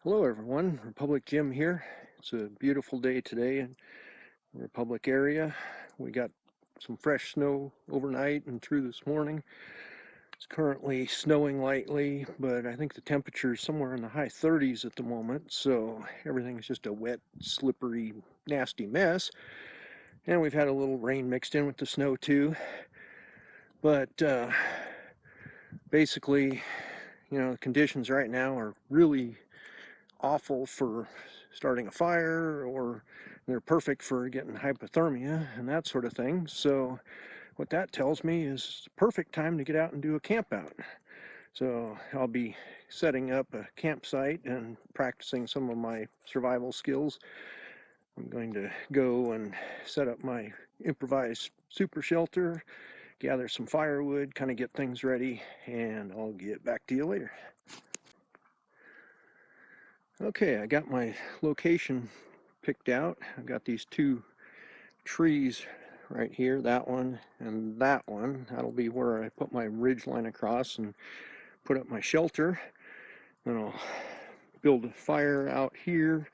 Hello everyone, Republic Jim here. It's a beautiful day today in the Republic area. We got some fresh snow overnight and through this morning. It's currently snowing lightly, but I think the temperature is somewhere in the high 30s at the moment, so everything's just a wet, slippery, nasty mess. And we've had a little rain mixed in with the snow too. But basically, the conditions right now are really awful for starting a fire, or they're perfect for getting hypothermia and that sort of thing. So what that tells me is the perfect time to get out and do a camp out. So I'll be setting up a campsite and practicing some of my survival skills. I'm going to go and set up my improvised super shelter, gather some firewood, kind of get things ready, and I'll get back to you later. Okay, I got my location picked out. I've got these two trees right here, that one and that one. That'll be where I put my ridge line across and put up my shelter. Then I'll build a fire out here.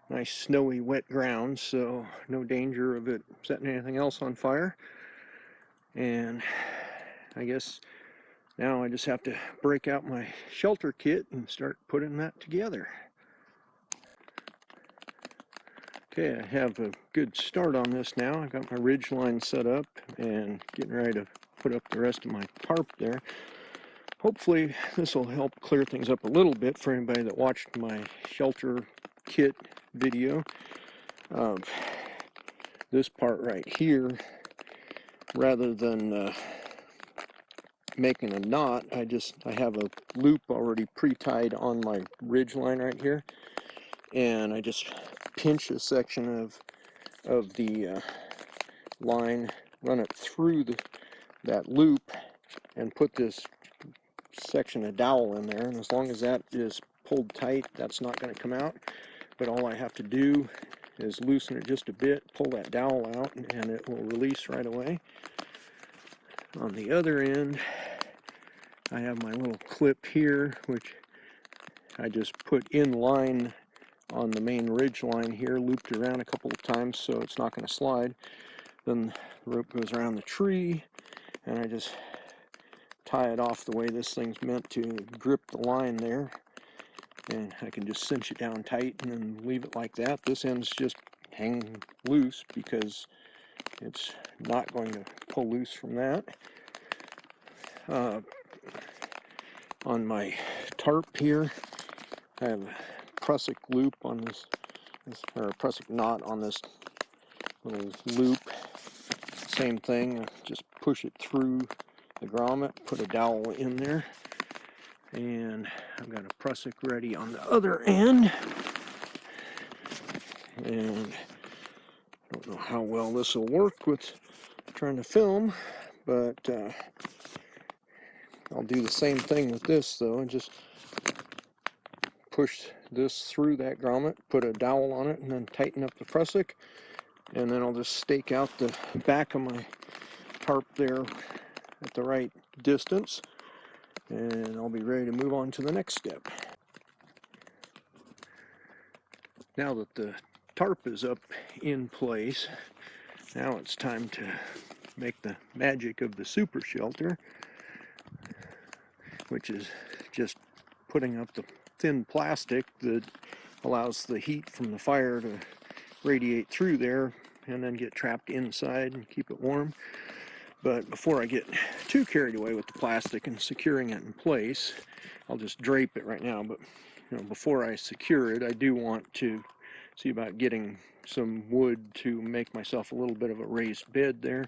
Nice snowy wet ground, so no danger of it setting anything else on fire. And I guess now I just have to break out my shelter kit and start putting that together. Okay, I have a good start on this now. I've got my ridge line set up and getting ready to put up the rest of my tarp there. Hopefully this will help clear things up a little bit for anybody that watched my shelter kit video. This part right here, rather than making a knot, I have a loop already pre-tied on my ridge line right here, and I just pinch a section of the line, run it through that loop, and put this section of dowel in there. And as long as that is pulled tight, that's not going to come out. But all I have to do is loosen it just a bit, pull that dowel out, and it will release right away. On the other end, I have my little clip here, which I just put in line on the main ridge line here, looped around a couple of times so it's not going to slide. Then the rope goes around the tree, and I just tie it off the way this thing's meant to grip the line there, and I can just cinch it down tight and then leave it like that. This end's just hanging loose because it's not going to pull loose from that. On my tarp here, I have a prusik loop on this, or a prusik knot on this little loop. Same thing, just push it through the grommet, put a dowel in there, and I've got a prusik ready on the other end. And I don't know how well this will work with trying to film, but I'll do the same thing with this though, and just push this through that grommet, put a dowel on it, and then tighten up the prusik, and then I'll just stake out the back of my tarp there at the right distance, and I'll be ready to move on to the next step. Now that the tarp is up in place, now it's time to make the magic of the super shelter, which is just putting up the thin plastic that allows the heat from the fire to radiate through there and then get trapped inside and keep it warm. But before I get too carried away with the plastic and securing it in place, I'll just drape it right now. But before I secure it, I do want to see about getting some wood to make myself a little bit of a raised bed there.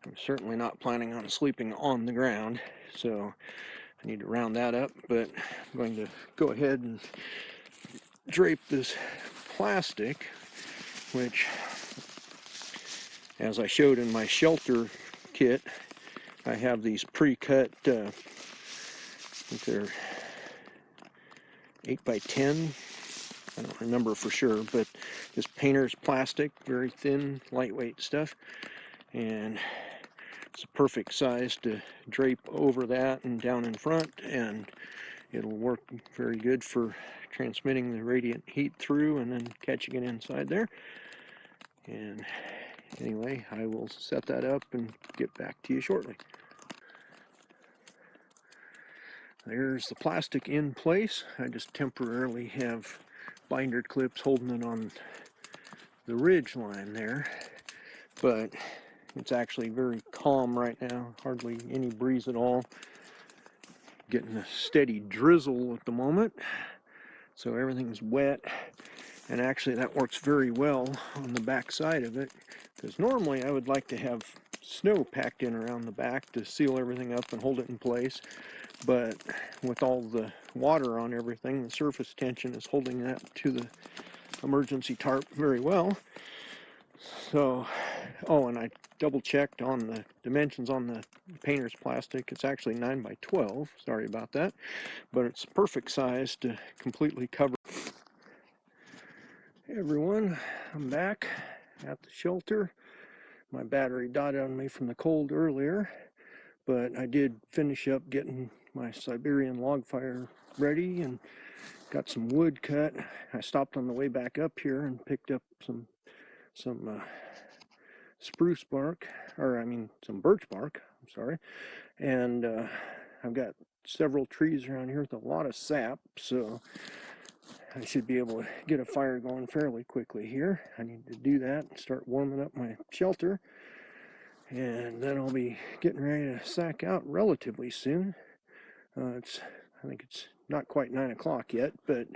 I'm certainly not planning on sleeping on the ground, so I need to round that up, but I'm going to go ahead and drape this plastic, which, as I showed in my shelter kit, I have these pre-cut, I think they're 8x10, I don't remember for sure, but just painter's plastic, very thin, lightweight stuff, and it's a perfect size to drape over that and down in front, and It'll work very good for transmitting the radiant heat through and then catching it inside there. And anyway, I will set that up and get back to you shortly. There's the plastic in place. I just temporarily have binder clips holding it on the ridge line there, but it's actually very calm right now, hardly any breeze at all. Getting a steady drizzle at the moment, so everything's wet, and actually that works very well on the back side of it, because normally I would like to have snow packed in around the back to seal everything up and hold it in place, but with all the water on everything, the surface tension is holding that to the emergency tarp very well. So, oh, and I double checked on the dimensions on the painter's plastic. It's actually 9 by 12, sorry about that, but it's perfect size to completely cover. Hey everyone, I'm back at the shelter. My battery died on me from the cold earlier, but I did finish up getting my Siberian log fire ready and got some wood cut. I stopped on the way back up here and picked up some spruce bark, or I mean some birch bark, I'm sorry, and I've got several trees around here with a lot of sap, so I should be able to get a fire going fairly quickly here. I need to do that and start warming up my shelter, and then I'll be getting ready to sack out relatively soon. I think it's not quite 9 o'clock yet, but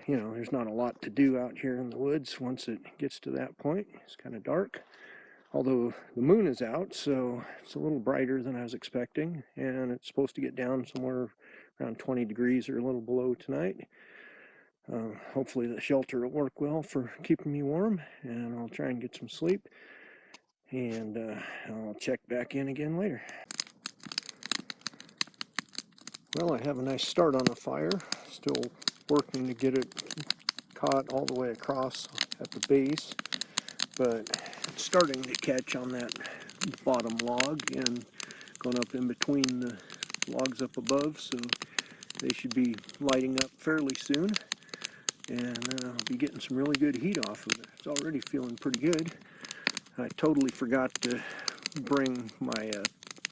you know, there's not a lot to do out here in the woods once it gets to that point. It's kind of dark, although the moon is out, so it's a little brighter than I was expecting, and it's supposed to get down somewhere around 20 degrees or a little below tonight. Hopefully the shelter will work well for keeping me warm, and I'll try and get some sleep, and I'll check back in again later. Well, I have a nice start on the fire, still working to get it caught all the way across at the base, but it's starting to catch on that bottom log and going up in between the logs up above, so they should be lighting up fairly soon, and I'll be getting some really good heat off of it. It's already feeling pretty good. I totally forgot to bring my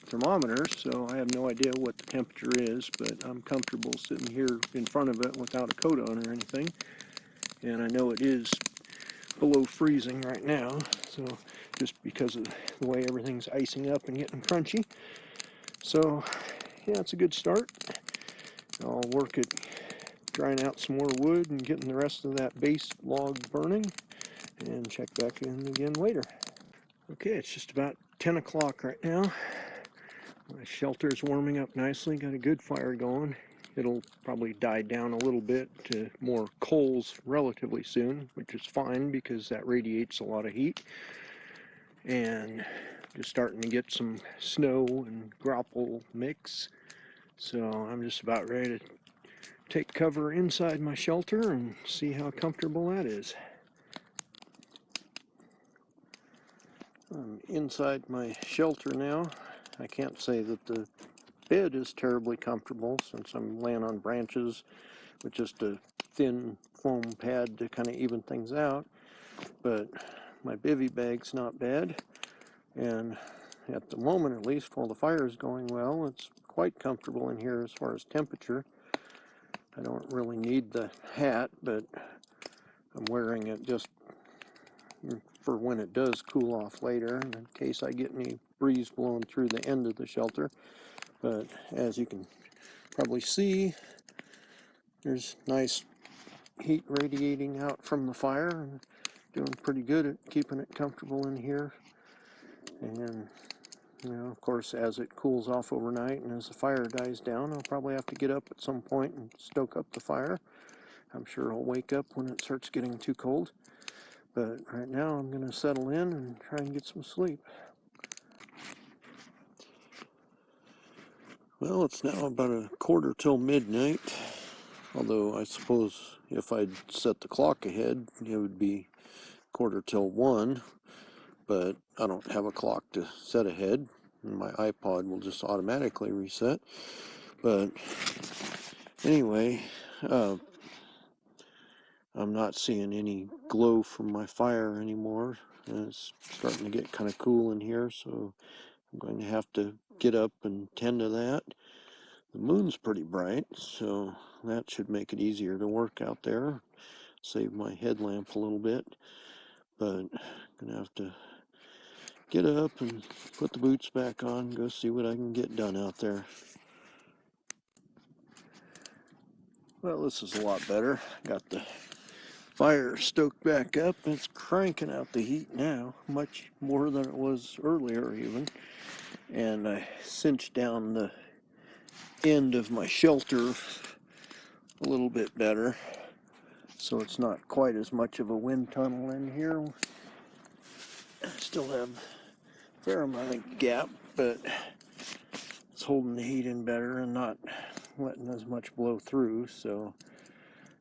thermometer, so I have no idea what the temperature is, but I'm comfortable sitting here in front of it without a coat on or anything, and I know it is below freezing right now, so just because of the way everything's icing up and getting crunchy. So yeah, it's a good start. I'll work at drying out some more wood and getting the rest of that base log burning, and check back in again later. Okay, it's just about 10 o'clock right now. My shelter's warming up nicely, got a good fire going. It'll probably die down a little bit to more coals relatively soon, which is fine because that radiates a lot of heat. And just starting to get some snow and graupel mix. So I'm just about ready to take cover inside my shelter and see how comfortable that is. I'm inside my shelter now. I can't say that the bed is terribly comfortable since I'm laying on branches with just a thin foam pad to kind of even things out, but my bivy bag's not bad, and at the moment, at least while the fire is going well, it's quite comfortable in here as far as temperature. I don't really need the hat, but I'm wearing it just for when it does cool off later, in case I get any breeze blowing through the end of the shelter. But as you can probably see, there's nice heat radiating out from the fire, and doing pretty good at keeping it comfortable in here. And you know, of course, as it cools off overnight and as the fire dies down, I'll probably have to get up at some point and stoke up the fire. I'm sure I'll wake up when it starts getting too cold. But right now I'm going to settle in and try and get some sleep. Well, it's now about a quarter till midnight. Although I suppose if I'd set the clock ahead, it would be quarter till 1. But I don't have a clock to set ahead, and my iPod will just automatically reset. But anyway, I'm not seeing any glow from my fire anymore. It's starting to get kind of cool in here, so I'm going to have to get up and tend to that. The moon's pretty bright, so that should make it easier to work out there. Save my headlamp a little bit, but I'm gonna have to get up and put the boots back on, go see what I can get done out there. Well, this is a lot better. Got the fire stoked back up. It's cranking out the heat now, much more than it was earlier even. And I cinched down the end of my shelter a little bit better, so it's not quite as much of a wind tunnel in here. I still have a fair amount of gap, but it's holding the heat in better and not letting as much blow through, so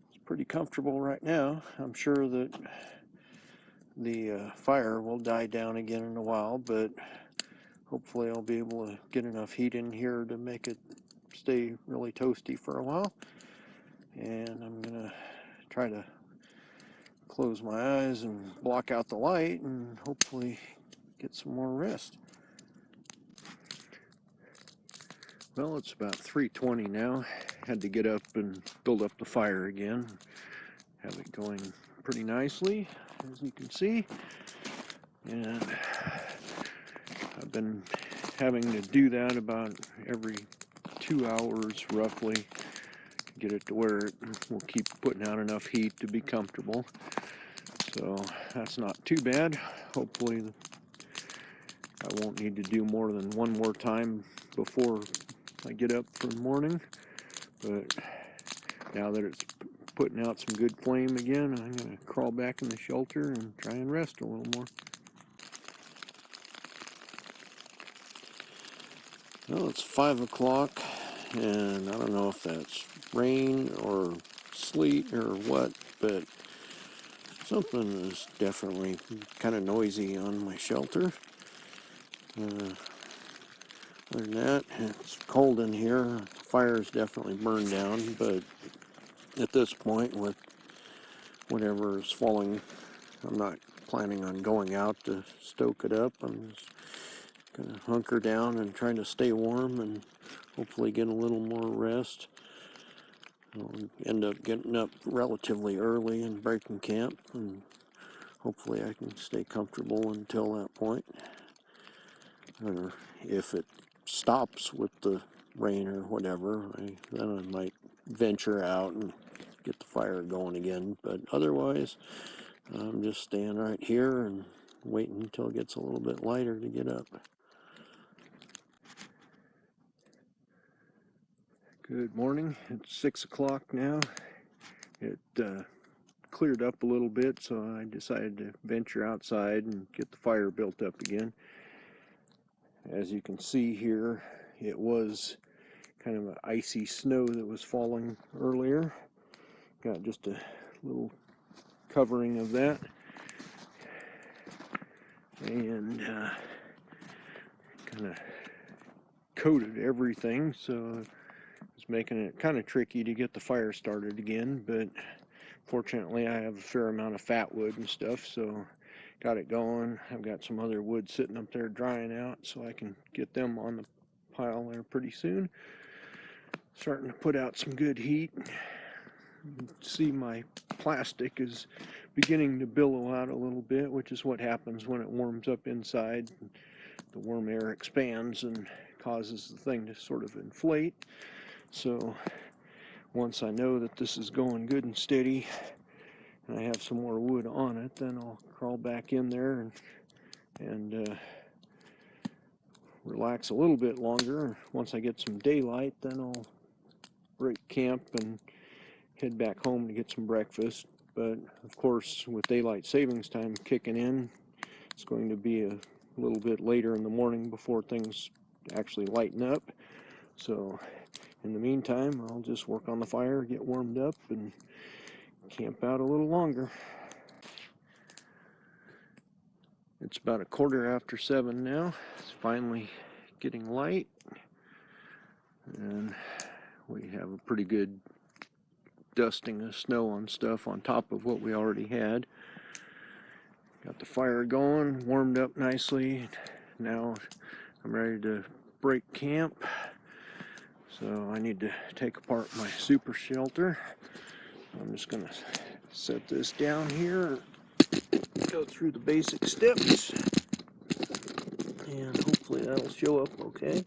it's pretty comfortable right now. I'm sure that the fire will die down again in a while, but hopefully I'll be able to get enough heat in here to make it stay really toasty for a while. And I'm gonna try to close my eyes and block out the light and hopefully get some more rest. Well, it's about 3:20 now. Had to get up and build up the fire again. Have it going pretty nicely, as you can see. And I've been having to do that about every 2 hours roughly to get it to where it will keep putting out enough heat to be comfortable. So that's not too bad. Hopefully I won't need to do more than one more time before I get up for the morning. But now that it's putting out some good flame again, I'm going to crawl back in the shelter and try and rest a little more. Well, it's 5 o'clock, and I don't know if that's rain or sleet or what, but something is definitely kind of noisy on my shelter. Other than that, it's cold in here. The fire is definitely burned down, but at this point, with whatever is falling, I'm not planning on going out to stoke it up. I'm just gonna hunker down and try to stay warm and hopefully get a little more rest. I'll end up getting up relatively early and breaking camp, and hopefully I can stay comfortable until that point. Or if it stops with the rain or whatever, then I might venture out and get the fire going again. But otherwise, I'm just staying right here and waiting until it gets a little bit lighter to get up. Good morning. It's 6 o'clock now. It cleared up a little bit, so I decided to venture outside and get the fire built up again. As you can see here, it was kind of an icy snow that was falling earlier. Got just a little covering of that, and kind of coated everything, so it's making it kind of tricky to get the fire started again. But fortunately I have a fair amount of fat wood and stuff, so got it going. I've got some other wood sitting up there drying out, so I can get them on the pile there pretty soon. Starting to put out some good heat. You can see my plastic is beginning to billow out a little bit, which is what happens when it warms up inside. The warm air expands and causes the thing to sort of inflate. So once I know that this is going good and steady and I have some more wood on it, then I'll crawl back in there and relax a little bit longer. Once I get some daylight, then I'll break camp and head back home to get some breakfast. But of course, with daylight savings time kicking in, it's going to be a little bit later in the morning before things actually lighten up. So in the meantime, I'll just work on the fire, get warmed up, and camp out a little longer. It's about 7:15 now. It's finally getting light, and we have a pretty good dusting of snow on stuff on top of what we already had. Got the fire going, warmed up nicely. Now I'm ready to break camp. So I need to take apart my super shelter. I'm just going to set this down here, go through the basic steps, and hopefully that'll show up okay.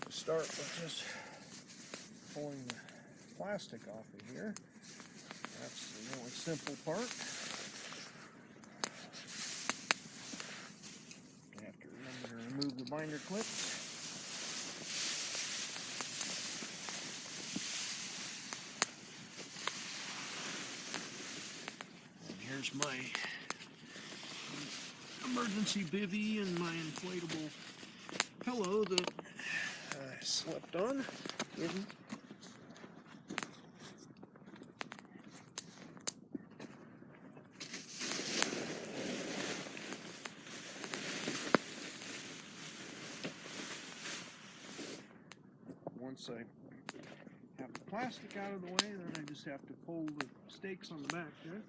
Start with just pulling the plastic off of here. That's the really simple part. You have to remember to remove the binder clips. And here's my emergency bivy and my inflatable pillow that I slept on. Once I have the plastic out of the way, then I just have to pull the stakes on the back there.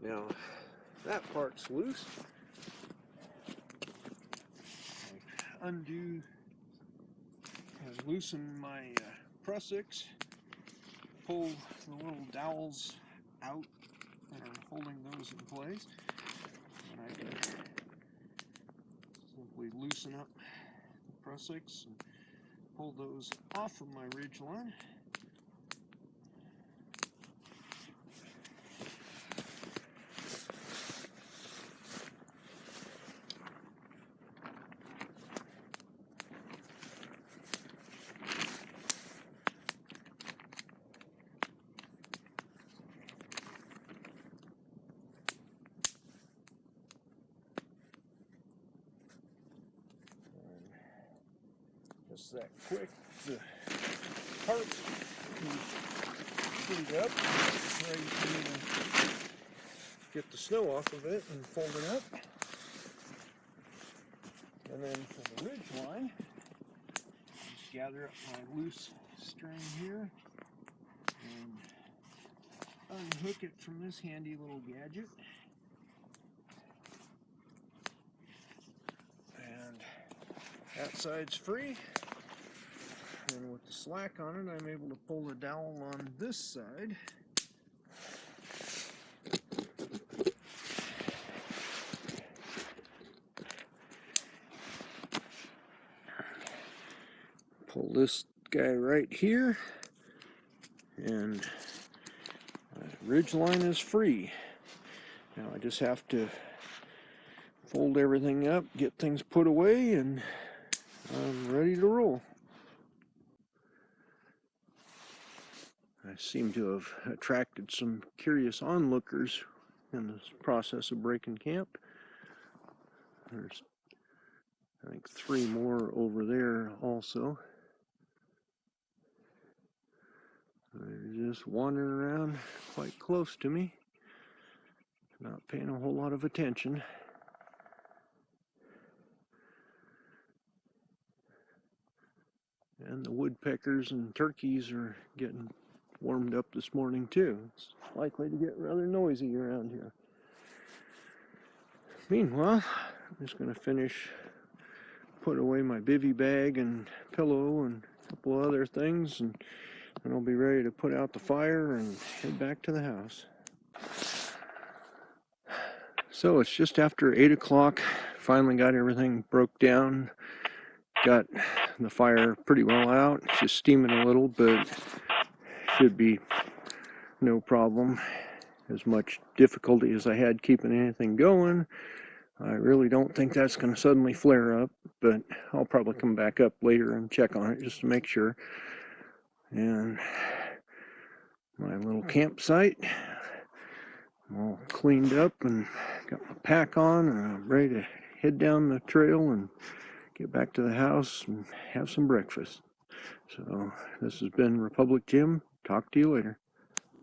Now, that part's loose. I loosen my prussics, pull the little dowels out that are holding those in place, and I can simply loosen up the prussics and pull those off of my ridge line. Just that quick, the parts cleaned up, ready for me to get the snow off of it and fold it up. And then for the ridge line, just gather up my loose string here and unhook it from this handy little gadget. And that side's free. And with the slack on it, I'm able to pull the dowel on this side. Pull this guy right here, and my ridge line is free. Now I just have to fold everything up, get things put away, and I'm ready to roll. I seem to have attracted some curious onlookers in the process of breaking camp. There's, I think, 3 more over there also. They're just wandering around quite close to me, not paying a whole lot of attention. And the woodpeckers and turkeys are getting warmed up this morning too. It's likely to get rather noisy around here. Meanwhile, I'm just going to finish, put away my bivy bag and pillow and a couple other things, and then I'll be ready to put out the fire and head back to the house. So it's just after 8 o'clock. Finally got everything broke down. Got the fire pretty well out. It's just steaming a little, but should be no problem. As much difficulty as I had keeping anything going, I really don't think that's going to suddenly flare up, but I'll probably come back up later and check on it just to make sure. And my little campsite all cleaned up and got my pack on, and I'm ready to head down the trail and get back to the house and have some breakfast. So this has been Republic Jim. Talk to you later.